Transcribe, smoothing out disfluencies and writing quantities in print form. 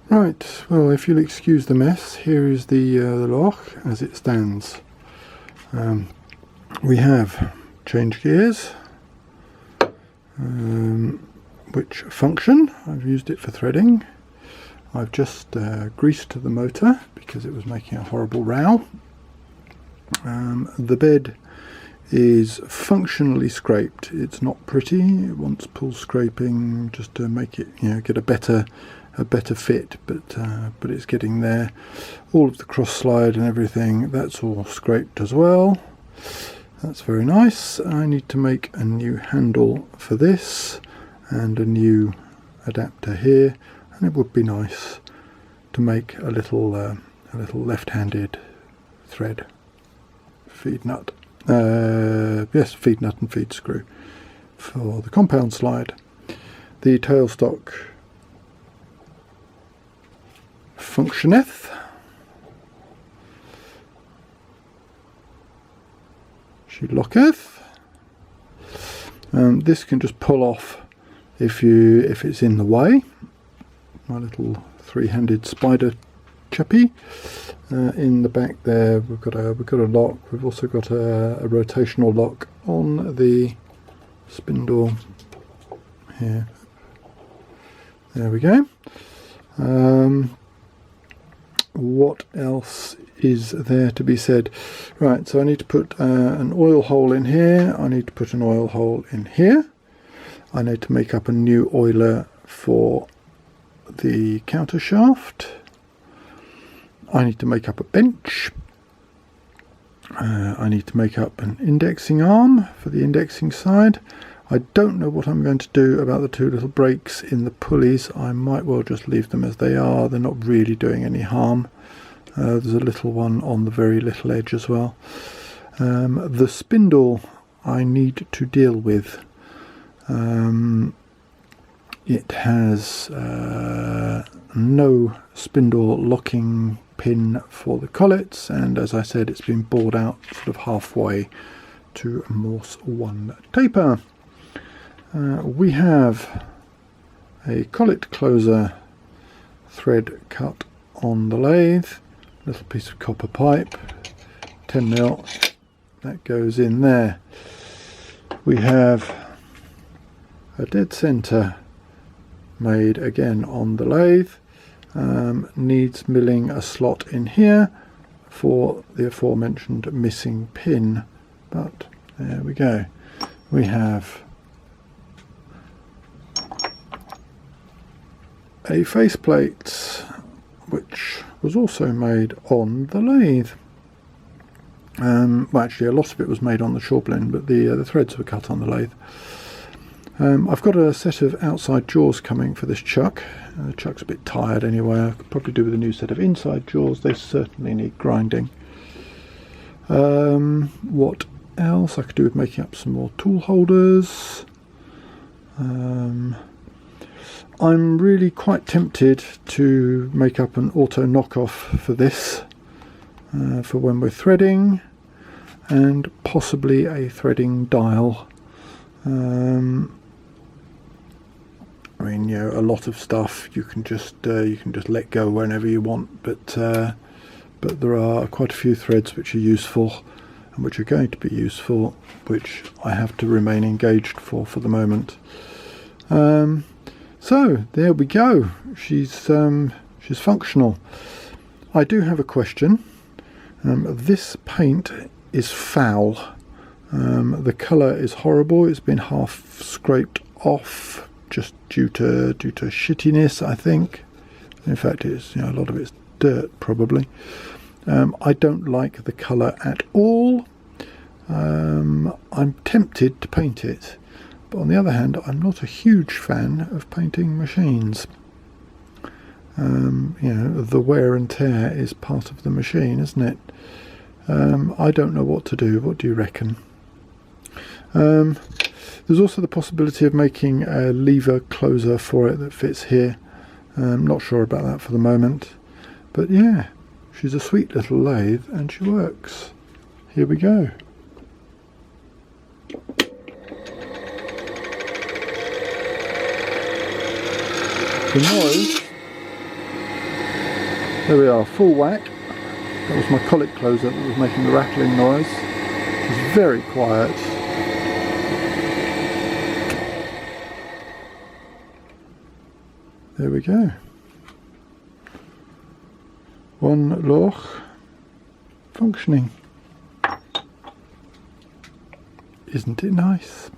Right, well, if you'll excuse the mess, here is the Lorch as it stands. We have change gears, which function. I've used it for threading. I've just greased the motor because it was making a horrible row. The bed is functionally scraped. It's not pretty. It wants pull scraping just to make it, get a better fit, but it's getting there. All of the cross slide and everything, that's all scraped as well. That's very nice. I need to make a new handle for this and a new adapter here, and it would be nice to make a little left-handed thread feed nut. Yes, feed nut and feed screw for the compound slide. The tailstock functioneth. She locketh. This can just pull off if it's in the way. My little three-handed spider chappy. In the back there we've got a lock. We've also got a rotational lock on the spindle here. There we go. What else is there to be said? Right, so I need to put an oil hole in here. I need to put an oil hole in here. I need to make up a new oiler for the counter shaft. I need to make up a bench. I need to make up an indexing arm for the indexing side. I don't know what I'm going to do about the two little brakes in the pulleys. I might well just leave them as they are. They're not really doing any harm. There's a little one on the very little edge as well. The spindle I need to deal with. It has no spindle locking pin for the collets, and as I said, it's been bored out sort of halfway to Morse 1 taper. We have a collet closer thread cut on the lathe, little piece of copper pipe, 10mm, that goes in there. We have a dead center made again on the lathe. Needs milling a slot in here for the aforementioned missing pin, but there we go. We have a faceplate which was also made on the lathe. Well, actually a lot of it was made on the shore blend, but the threads were cut on the lathe. I've got a set of outside jaws coming for this chuck. The chuck's a bit tired anyway. I could probably do with a new set of inside jaws. They certainly need grinding. What else? I could do with making up some more tool holders. I'm really quite tempted to make up an auto knockoff for this, for when we're threading, and possibly a threading dial. I mean, a lot of stuff you can just let go whenever you want, but there are quite a few threads which are useful and which are going to be useful, which I have to remain engaged for the moment. So there we go. She's functional. I do have a question. This paint is foul. The colour is horrible. It's been half scraped off, just due to shittiness, I think. In fact, it's a lot of it's dirt probably. I don't like the colour at all. I'm tempted to paint it, but on the other hand, I'm not a huge fan of painting machines. The wear and tear is part of the machine, isn't it? I don't know what to do. What do you reckon? There's also the possibility of making a lever closer for it that fits here. I'm not sure about that for the moment, but yeah, she's a sweet little lathe and she works. Here we go. The noise There we are, full whack. That was my collet closer that was making the rattling noise. It was very quiet. There we go. One Lorch functioning. Isn't it nice?